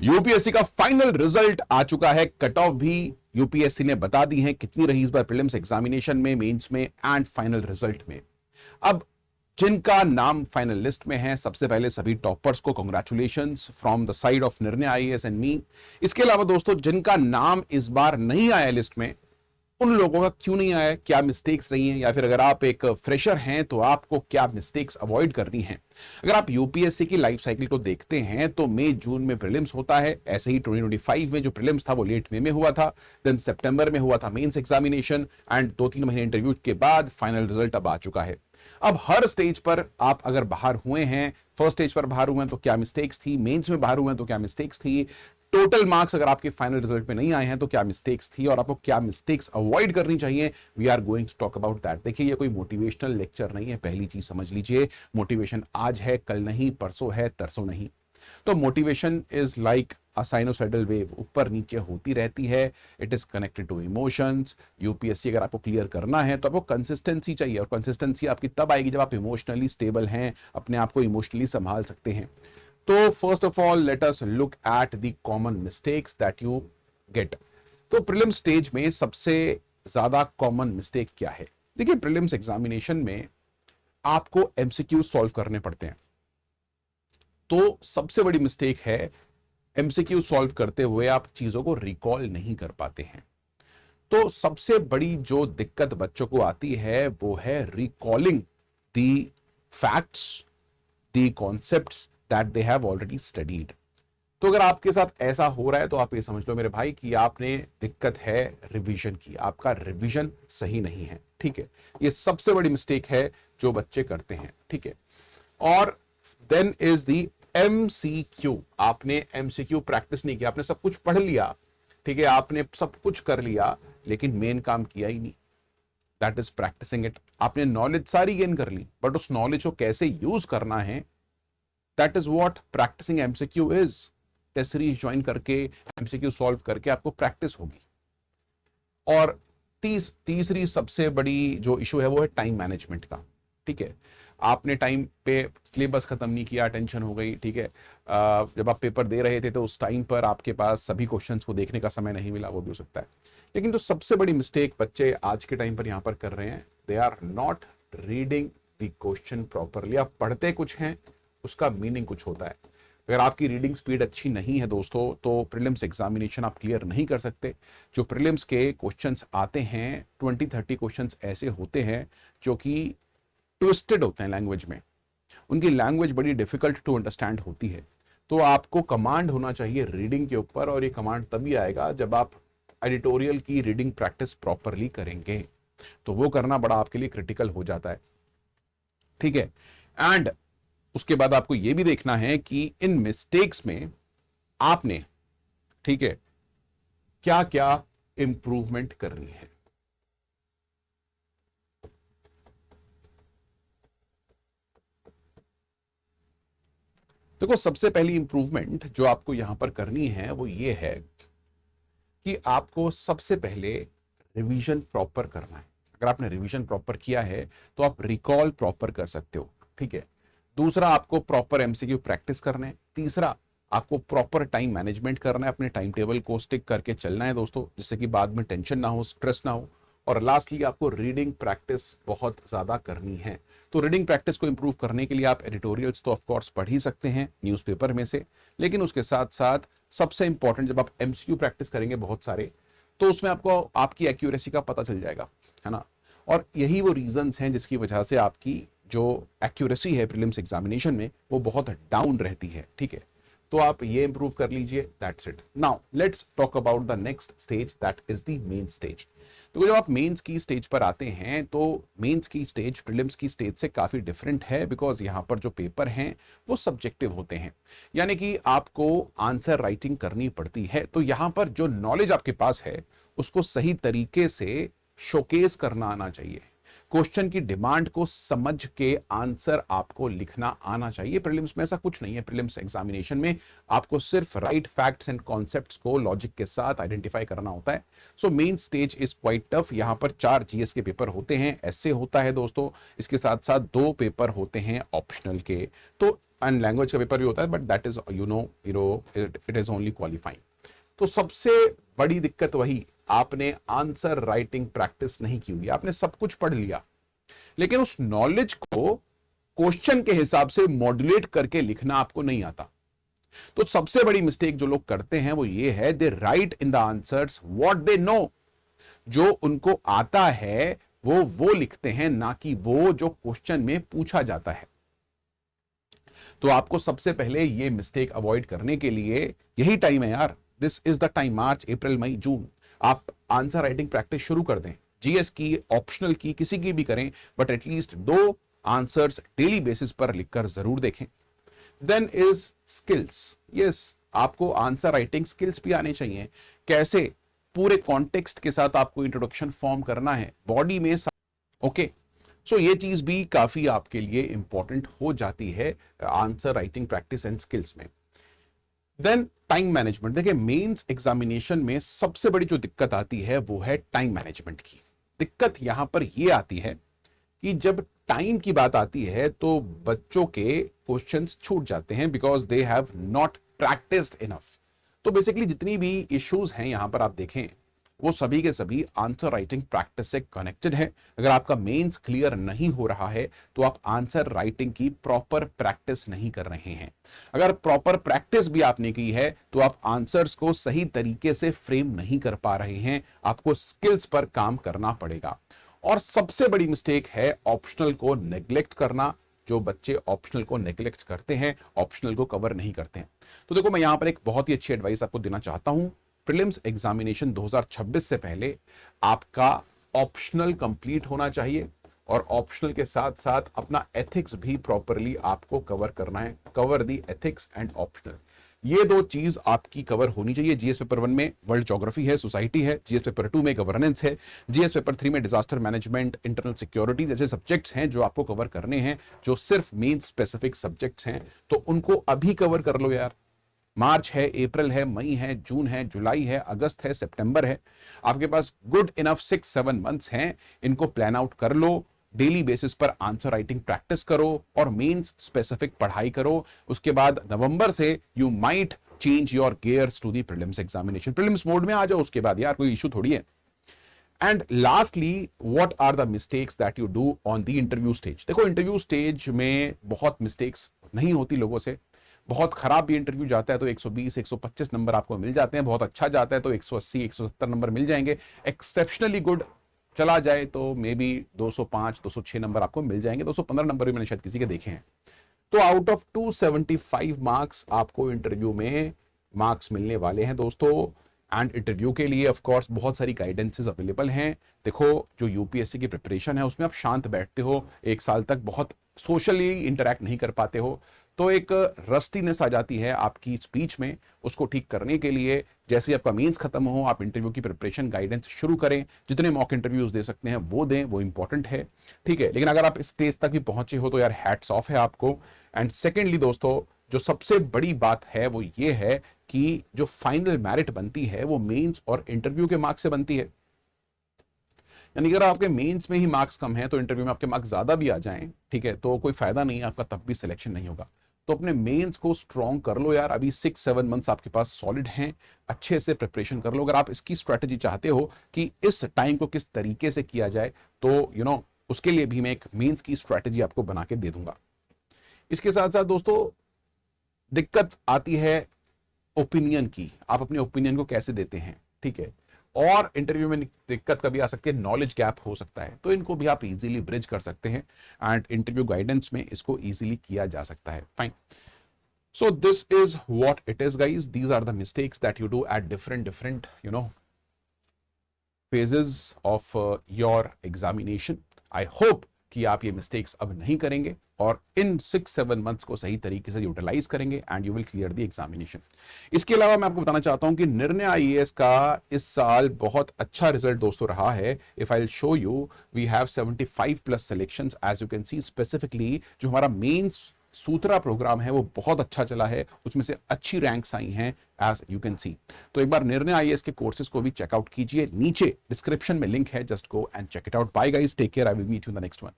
UPSC का final result आ चुका है। कट ऑफ भी यूपीएससी ने बता दी है कितनी रही इस बार प्रीलिम्स एग्जामिनेशन में, मेंस में एंड फाइनल रिजल्ट में। अब जिनका नाम फाइनल लिस्ट में है, सबसे पहले सभी टॉपर्स को congratulations from the side of निर्णय आईएएस एंड मी। इसके अलावा दोस्तों, जिनका नाम इस बार नहीं आया लिस्ट में, उन लोगों का क्यों नहीं आया, क्या मिस्टेक्स रही हैं, या फिर अगर आप एक फ्रेशर हैं तो आपको क्या मिस्टेक्स अवॉइड करनी है। अगर आप यूपीएससी की लाइफ साइकिल को देखते हैं तो मई जून में प्रीलिम्स होता है। ऐसे ही 2025 में जो प्रीलिम्स था वो लेट मई में हुआ था, देन सितंबर में हुआ था मेंस एग्जामिनेशन एंड 2-3 महीने इंटरव्यू के बाद फाइनल रिजल्ट अब आ चुका है। अब हर स्टेज पर आप अगर बाहर हुए हैं, फर्स्ट स्टेज पर बाहर हुए हैं तो क्या मिस्टेक्स थी, मेंस में बाहर हुए हैं तो क्या मिस्टेक्स थी, टोटल मार्क्स अगर आपके फाइनल रिजल्ट में नहीं आए हैं तो क्या मिस्टेक्स थी और आपको क्या मिस्टेक्स अवॉइड करनी चाहिए, we are going to talk about that. देखिए, ये कोई मोटिवेशनल लेक्चर नहीं है, पहली चीज समझ लीजिए। मोटिवेशन आज है, कल नहीं, परसों है, तरसों नहीं। तो motivation is like a sinusoidal wave, ऊपर नीचे होती रहती है। It is connected to emotions. UPSC अगर आपको क्लियर करना है तो आपको कंसिस्टेंसी चाहिए, और कंसिस्टेंसी आपकी तब आएगी जब आप इमोशनली स्टेबल हैं, अपने आप को इमोशनली संभाल सकते हैं। तो first of all let us look at the common mistakes that you get. तो प्रीलिम्स स्टेज में सबसे ज्यादा कॉमन मिस्टेक क्या है? देखिए, प्रीलिम्स एग्जामिनेशन में आपको एमसीक्यू सॉल्व करने पड़ते हैं। तो सबसे बड़ी मिस्टेक है, एमसीक्यू सॉल्व करते हुए आप चीजों को रिकॉल नहीं कर पाते हैं। तो सबसे बड़ी जो दिक्कत बच्चों को आती है वो है recalling the facts, the concepts that they have already studied. तो अगर आपके साथ ऐसा हो रहा है तो आप ये समझ लो मेरे भाई कि आपने दिक्कत है रिवीजन की, आपका रिवीजन सही नहीं है। ठीक है, ये सबसे बड़ी मिस्टेक है जो बच्चे करते हैं। ठीक है, और देन इज दी एमसीक्यू। आपने एमसीक्यू प्रैक्टिस नहीं किया, आपने सब कुछ पढ़ लिया, ठीक है, आपने सब कुछ कर लिया, लेकिन मेन काम किया ही नहीं। That is practicing it. आपने नॉलेज सारी गेन कर ली, बट उस नॉलेज को कैसे यूज करना है, that is what practicing MCQ is. Test series join करके एमसीक्यू सॉल्व करके आपको प्रैक्टिस होगी। और तीसरी सबसे बड़ी जो इशू है वो है टाइम मैनेजमेंट का। ठीक है, आपने टाइम पे सिलेबस खत्म नहीं किया, टेंशन हो गई। ठीक है, जब आप पेपर दे रहे थे तो उस टाइम पर आपके पास सभी क्वेश्चंस को देखने का समय नहीं मिला, वो भी हो सकता है। लेकिन जो सबसे बड़ी मिस्टेक बच्चे आज के टाइम पर यहां पर कर रहे हैं, they are not reading the question properly. आप पढ़ते कुछ हैं, उसका मीनिंग कुछ होता है। अगर आपकी रीडिंग स्पीड अच्छी नहीं है दोस्तों, तो प्रीलिम्स एग्जामिनेशन आप क्लियर नहीं कर सकते। जो प्रीलिम्स के क्वेश्चंस आते हैं, 20-30 क्वेश्चंस ऐसे होते हैं जो कि ट्विस्टेड होते हैं लैंग्वेज में, उनकी लैंग्वेज बड़ी डिफिकल्ट टू अंडरस्टैंड होती है। तो आपको कमांड होना चाहिए रीडिंग के ऊपर, और ये कमांड तभी आएगा जब आप एडिटोरियल की रीडिंग प्रैक्टिस प्रॉपरली करेंगे। तो वो करना बड़ा आपके लिए क्रिटिकल हो जाता है। ठीक है, एंड उसके बाद आपको यह भी देखना है कि इन मिस्टेक्स में आपने, ठीक है, क्या क्या इंप्रूवमेंट करनी है। देखो, सबसे पहली इंप्रूवमेंट जो आपको यहां पर करनी है वो ये है कि आपको सबसे पहले रिवीजन प्रॉपर करना है। अगर आपने रिवीजन प्रॉपर किया है तो आप रिकॉल प्रॉपर कर सकते हो। ठीक है, दूसरा, आपको प्रॉपर एमसीक्यू प्रैक्टिस करना है। तीसरा, आपको प्रॉपर टाइम मैनेजमेंट करना है, अपने टाइम टेबल को स्टिक करके चलना है दोस्तों, जिससे कि बाद में टेंशन ना हो, स्ट्रेस ना हो। और लास्टली, आपको रीडिंग प्रैक्टिस बहुत ज्यादा करनी है। तो रीडिंग प्रैक्टिस को इंप्रूव करने के लिए आप एडिटोरियल्स तो ऑफ कोर्स पढ़ ही सकते हैं न्यूज़पेपर में से, लेकिन उसके साथ साथ सबसे इंपॉर्टेंट, जब आप एमसीक्यू प्रैक्टिस करेंगे बहुत सारे, तो उसमें आपको आपकी एक्यूरेसी का पता चल जाएगा, है ना। और यही वो रीजंस हैं जिसकी वजह से आपकी जो एक्यूरेसी है प्रीलिम्स एग्जामिनेशन में वो बहुत डाउन रहती है। ठीक है, तो आप ये इंप्रूव कर लीजिए। That's it. Now let's talk about the next stage, that is the main stage. तो जब आप मेंस की स्टेज पर आते हैं तो मेंस की स्टेज प्रीलिम्स की स्टेज से काफी डिफरेंट है, बिकॉज यहां पर जो पेपर हैं वो सब्जेक्टिव होते हैं, यानी कि आपको आंसर राइटिंग करनी पड़ती है। तो यहां पर जो नॉलेज आपके पास है उसको सही तरीके से शोकेस करना आना चाहिए। क्वेश्चन की डिमांड को समझ के आंसर आपको लिखना आना चाहिए। प्रीलिम्स में ऐसा कुछ नहीं है। प्रीलिम्स एग्जामिनेशन में आपको सिर्फ राइट फैक्ट्स एंड कॉन्सेप्ट्स को लॉजिक के साथ आइडेंटिफाई करना होता है। So main stage is quite tough. यहां पर 4 जीएस के पेपर होते हैं, ऐसे होता है दोस्तों। इसके साथ साथ 2 पेपर होते हैं ऑप्शनल के। तो एंड लैंग्वेज का पेपर भी होता है, but that is it is only qualifying. तो सबसे बड़ी दिक्कत वही, आपने आंसर राइटिंग प्रैक्टिस नहीं की हुई, आपने सब कुछ पढ़ लिया लेकिन उस नॉलेज को क्वेश्चन के हिसाब से मॉड्यूलेट करके लिखना आपको नहीं आता। तो सबसे बड़ी मिस्टेक जो लोग करते हैं वो ये है, they write in the answers what they know. जो उनको आता है वो लिखते हैं, ना कि वो जो क्वेश्चन में पूछा जाता है। तो आपको सबसे पहले ये मिस्टेक अवॉइड करने के लिए यही टाइम है यार, दिस इज द टाइम, मार्च अप्रैल मई जून, आप आंसर राइटिंग प्रैक्टिस शुरू कर दें। जीएस की, ऑप्शनल की, किसी की भी करें, but at least 2 answers daily basis पर लिखकर जरूर देखें। देन इज स्किल्स, यस, आपको आंसर राइटिंग स्किल्स भी आने चाहिए। कैसे? पूरे कॉन्टेक्स्ट के साथ आपको इंट्रोडक्शन फॉर्म करना है बॉडी में, ओके। सो ये चीज भी काफी आपके लिए इंपॉर्टेंट हो जाती है answer writing practice and skills में। देन टाइम मैनेजमेंट, देखिए मेंस एग्जामिनेशन में सबसे बड़ी जो दिक्कत आती है वो है टाइम मैनेजमेंट की। दिक्कत यहां पर ये आती है कि जब टाइम की बात आती है तो बच्चों के क्वेश्चंस छूट जाते हैं because they have not practised enough. तो बेसिकली जितनी भी इश्यूज हैं यहां पर आप देखें वो सभी के सभी आंसर राइटिंग प्रैक्टिस से कनेक्टेड है। अगर आपका मेंस क्लियर नहीं हो रहा है तो आप आंसर राइटिंग की प्रॉपर प्रैक्टिस नहीं कर रहे हैं। अगर प्रॉपर प्रैक्टिस भी आपने की है तो आप आंसर्स को सही तरीके से फ्रेम नहीं कर पा रहे हैं, आपको स्किल्स पर काम करना पड़ेगा। और सबसे बड़ी मिस्टेक है ऑप्शनल को नेग्लेक्ट करना। जो बच्चे ऑप्शनल को नेग्लेक्ट करते हैं, ऑप्शनल को कवर नहीं करते हैं। तो देखो मैं यहां पर एक बहुत ही अच्छी एडवाइस आपको देना चाहता हूं। प्रीलिम्स एग्जामिनेशन 2026 से पहले आपका ऑप्शनल कंप्लीट होना चाहिए और ऑप्शनल के साथ साथ अपना एथिक्स भी प्रॉपरली आपको कवर करना है। Cover the ethics and optional, ये 2 चीज आपकी कवर होनी चाहिए। जीएस पेपर 1 में वर्ल्ड ज्योग्राफी है, सोसाइटी है, जीएस पेपर 2 में गवर्नेंस है, जीएस पेपर 3 में डिजास्टर मैनेजमेंट, इंटरनल सिक्योरिटी जैसे सब्जेक्ट्स हैं जो आपको कवर करने हैं, जो सिर्फ मेन स्पेसिफिक सब्जेक्ट्स हैं। तो उनको अभी कवर कर लो यार। मार्च है, अप्रैल है, मई है, जून है, जुलाई है, अगस्त है, सितंबर है, आपके पास गुड इनफ 6-7 मंथ्स हैं। इनको प्लान आउट कर लो, डेली बेसिस पर आंसर राइटिंग प्रैक्टिस करो और मेंस स्पेसिफिक पढ़ाई करो। उसके बाद नवंबर से you might change your gears to the prelims examination. Prelims mode में आ जाओ उसके बाद यार, कोई इशू थोड़ी है। And lastly, what are the mistakes that you do on the interview stage. देखो इंटरव्यू स्टेज में बहुत मिस्टेक्स नहीं होती लोगों से। बहुत खराब भी इंटरव्यू जाता है तो 120-125 नंबर आपको मिल जाते हैं, बहुत अच्छा जाता है तो 180-170 नंबर मिल जाएंगे, एक्सेप्शनली गुड चला जाए तो मे बी 205-206 नंबर आपको मिल जाएंगे। 215 नंबर भी मैंने शायद किसी के देखे हैं। तो आउट ऑफ 275 मार्क्स आपको इंटरव्यू में मार्क्स मिलने वाले हैं दोस्तों। एंड इंटरव्यू के लिए ऑफ कोर्स बहुत सारी गाइडेंसेस अवेलेबल हैं। देखो जो यूपीएससी की प्रिपरेशन है उसमें आप शांत बैठते हो, 1 साल तक बहुत सोशली इंटरेक्ट नहीं कर पाते हो, तो एक रस्टीनेस आ जाती है आपकी स्पीच में। उसको ठीक करने के लिए जैसे आपका मीन्स खत्म हो, आप इंटरव्यू की प्रिपरेशन गाइडेंस शुरू करें। जितने मॉक इंटरव्यूज दे सकते हैं वो दें, वो इंपॉर्टेंट है, ठीक है। लेकिन अगर आप इस स्टेज तक भी पहुंचे हो तो यार हैट्स ऑफ है आपको। एंड सेकेंडली दोस्तों, जो सबसे बड़ी बात है वो ये है कि जो फाइनल मेरिट बनती है वो मेंस और इंटरव्यू के मार्क्स से बनती है। यानी अगर आपके मेंस में ही मार्क्स कम है तो इंटरव्यू में आपके मार्क्स ज्यादा भी आ जाएं, ठीक है, तो कोई फायदा नहीं है आपका, तब भी सिलेक्शन नहीं होगा। तो अपने मेंस को स्ट्रॉन्ग कर लो यार। अभी 6-7 मंथ्स आपके पास सॉलिड हैं, अच्छे से प्रिपरेशन कर लो। अगर आप इसकी स्ट्रैटेजी चाहते हो कि इस टाइम को किस तरीके से किया जाए तो उसके लिए भी मैं एक मेंस की स्ट्रैटेजी आपको बना के दे दूंगा। इसके साथ साथ दोस्तों दिक्कत आती है ओपिनियन की, आप अपने ओपिनियन को कैसे देते हैं, ठीक है। और इंटरव्यू में दिक्कत कभी आ सकती है, नॉलेज गैप हो सकता है, तो इनको भी आप इजीली ब्रिज कर सकते हैं एंड इंटरव्यू गाइडेंस में इसको इजीली किया जा सकता है। Fine, so this is what it is guys, these are the mistakes that you do at different phases of your examination. I hope कि आप ये मिस्टेक्स अब नहीं करेंगे और इन 6-7 मंथ्स को सही तरीके से यूटिलाइज करेंगे and you will clear the examination. इसके अलावा मैं आपको बताना चाहता हूं कि निर्णय आईएएस का इस साल बहुत अच्छा रिजल्ट दोस्तों रहा है। If I will show you, we have 75+ selections as you can see. Specifically जो हमारा मेंस सूत्रा प्रोग्राम है वो बहुत अच्छा चला है, उसमें से अच्छी रैंक्स आई हैं एज यू कैन सी। तो एक बार निर्णय आईएएस के कोर्सेज को भी चेकआउट कीजिए, नीचे डिस्क्रिप्शन में लिंक है, just go and check it out. Bye guys, take care, I will meet you in the next one.